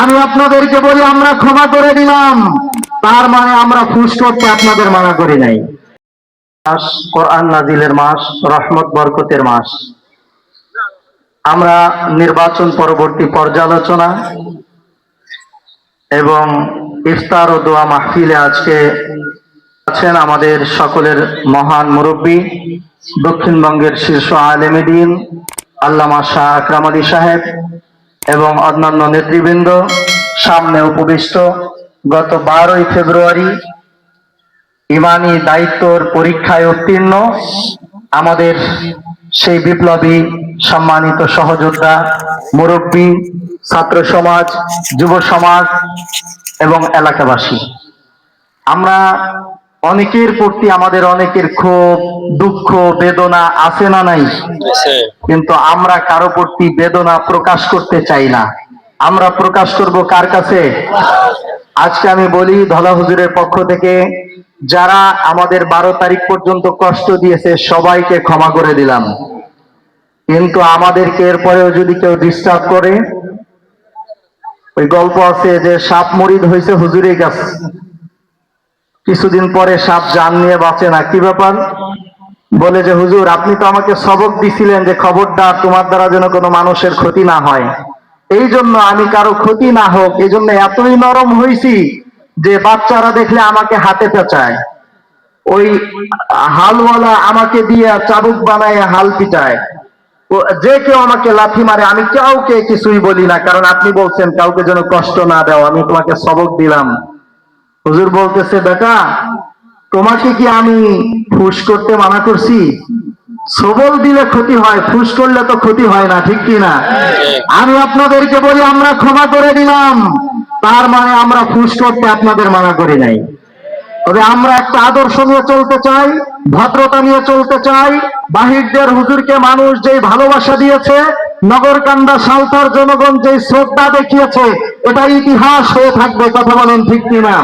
আমি আপনাদেরকে বলি আমরা ক্ষমা করে দিলাম, তার মানে আমরা ফুস করতে আপনাদের মানা করি নাই। মাস কোরআন নাজিলের মাস, রহমত বরকতের মাস। আমরা নির্বাচন পরবর্তী পর্যালোচনা এবং ইফতার ও দোয়া মাহফিলে আজকে আছেন আমাদের সকলের মহান মুরব্বী, দক্ষিণবঙ্গের শীর্ষ আলেমে দ্বীন আল্লামা শাহ আকরাম আলী সাহেব এবং অন্যান্য নেতৃবৃন্দ। সামনে উপবিষ্ট গত 12ই ফেব্রুয়ারি ইমানি দায়িত্বর পরীক্ষায় উত্তীর্ণ আমাদের সেই বিপ্লবী সম্মানিত সহযোদ্ধা, মুরব্বী, ছাত্র সমাজ, যুব সমাজ এবং এলাকাবাসী। আমরা অনেকের প্রতি আমাদের অনেকের ক্ষোভ, দুঃখ, বেদনা আছে না নাই? কিন্তু আমরা কারো প্রতি বেদনা প্রকাশ করতে চাই না। আমরা প্রকাশ করব কার কাছে? আজকে আমি বলি ধলা হুজুরের পক্ষ থেকে যারা আমাদের 12 তারিখ পর্যন্ত কষ্ট দিয়েছে সবাইকে ক্ষমা করে দিলাম। কিন্তু আমাদেরকে এরপরেও যদি কেউ ডিস্টার্ব করে, ওই গল্প আছে যে সাপ মরিদ হয়েছে হুজুরের কাছে, কিছুদিন পরে সাপ জান নিয়ে বাঁচে না। কি ব্যাপার? বলে যে হুজুর আপনি তো আমাকে সবক দিছিলেন যে খবরদার তোমার দ্বারা যেন কোনো মানুষের ক্ষতি না হয়, এই জন্য আমি কারো ক্ষতি না হোক এই জন্য এতই নরম হয়েছি যে বাচ্চারা দেখলে আমাকে হাতে পেঁচায়, ওই হালওয়ালা আমাকে দিয়ে চাবুক বানায় হাল পিটায়, যে কেউ আমাকে লাথি মারে, আমি কাউকে কিছুই বলি না, কারণ আপনি বলছেন কাউকে যেন কষ্ট না দাও, আমি তোমাকে সবক দিলাম। হুজুর বলতেছে বেটা তোমাকে কি আমি ফুস করতে মানা করছি? সবল দিলে ক্ষতি হয়, ফুস করলে তো ক্ষতি হয় না, ঠিক কি না? আমি আপনাদেরকে বলি আমরা ক্ষমা করে দিলাম, তার মানে আমরা ফুস করতে আপনাদের মানা করি নাই। তবে আমরা একটা আদর্শ নিয়ে চলতে চাই, ভদ্রতা নিয়ে চলতে চাই। বাহিরদের হুজুরকে মানুষ যেই ভালোবাসা দিয়েছে, নগরকান্দা সালতার জনগণ যেই শ্রদ্ধা দেখিয়েছে, এটা ইতিহাস হয়ে থাকবে। কথা বলেন ঠিক কিনা?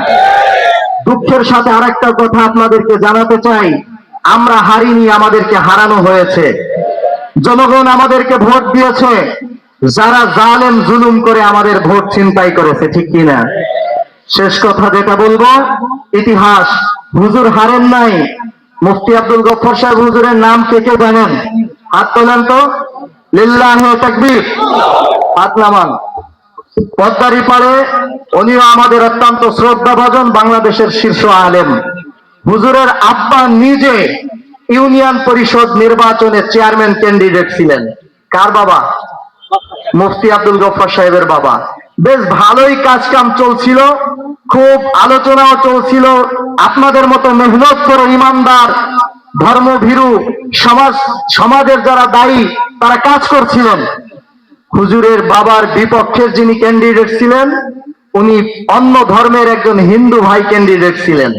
দুঃখের সাথে আরেকটা কথা আপনাদেরকে জানাতে চাই, আমরা হারিনি, আমাদেরকে হারানো হয়েছে। জনগণ আমাদেরকে ভোট দিয়েছে, যারা জালেম জুলুম করে আমাদের ভোট ছিনতাই করেছে, ঠিক কিনা? শেষ কথা যেটা বলবো, ইতিহাস, হুজুর হারেন নাই। মুফতি আব্দুল গফফার সাহেব হুজুরের নাম কে কে জানেন? হাত তোলেন তো। লিল্লাহি তাকবীর। হাত নামান। পদ্মারি পাড়ে উনিও আমাদের অত্যন্ত শ্রদ্ধাভাজন বাংলাদেশের শীর্ষ আলেম। হুজুরের আব্বা নিজে ইউনিয়ন পরিষদ নির্বাচনে চেয়ারম্যান ক্যান্ডিডেট ছিলেন। কার বাবা? মুফতি আব্দুল গফফার সাহেবের বাবা। বেশ ভালোই কাজ কাম চলছিল, খুব আলোচনাও চলছিল। আপনাদের মতো মেহনত করে ইমানদার, ধর্মভীরু সমাজের যারা দায়ী তারা কাজ করছিলেন। হুজুরের বাবার বিপক্ষের যিনি ক্যান্ডিডেট ছিলেন, উনি অন্য ধর্মের একজন হিন্দু ভাই ক্যান্ডিডেট ছিলেন।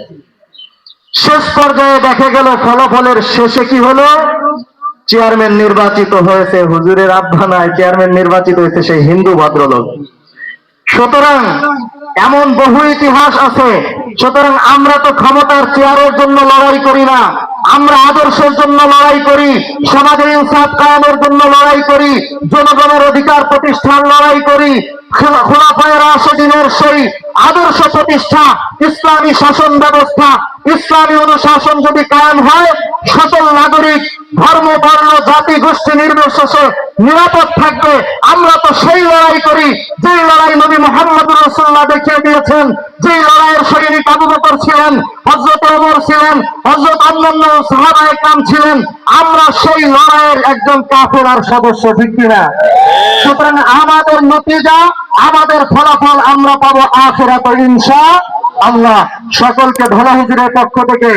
শেষ পর্যায়ে দেখা গেল ফলাফলের শেষে কি হলো? চেয়ারম্যান নির্বাচিত হয়েছে হুজুরের আব্বা নাই, চেয়ারম্যান নির্বাচিত হয়েছে সেই হিন্দু ভদ্রলোক। সুতরাং এমন বহু ইতিহাস আছে। সুতরাং আমরা তো ক্ষমতার চেয়ারের জন্য লড়াই করি না, আমরা আদর্শের জন্য লড়াই করি, সমাজে ইনসাফ কায়েমের জন্য লড়াই করি, জনগণের অধিকার প্রতিষ্ঠার লড়াই করি, খোলাফায়ে রাশিদিনের সেই আদর্শ প্রতিষ্ঠা, ইসলামী শাসন ব্যবস্থা, ইসলামী অনুশাসন যদি কায়েম হয়, সকল নাগরিক ধর্ম, বর্ণ, জাতি, গোষ্ঠী নির্বিশেষে নিরাপদ থাকবে। আমরা তো সেই লড়াই করি যে লড়াই নবী মুহাম্মদ রাসূলুল্লাহ দেখিয়ে দিয়েছেন, যে লড়াইয়ের সৈনিক আবু বকর ছিলেন, হযরত ওমর ছিলেন, হযরত অন্যান্য সাহাবায়ে কেরাম ছিলেন। আমরা সেই লড়াইয়ের একজন কাফের আর সদস্য, ঠিক কিনা? সুতরাং আমাদের নতিজা, আমাদের ফলাফল আমরা পাবো আখিরাতে ইনশাআল্লাহ। সকলকে ধলা হুজুরের পক্ষ থেকে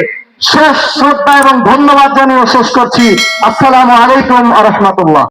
শেষ শ্রদ্ধা এবং ধন্যবাদ জানিয়ে শেষ করছি। আসসালামু আলাইকুম ওয়া রাহমাতুল্লাহ।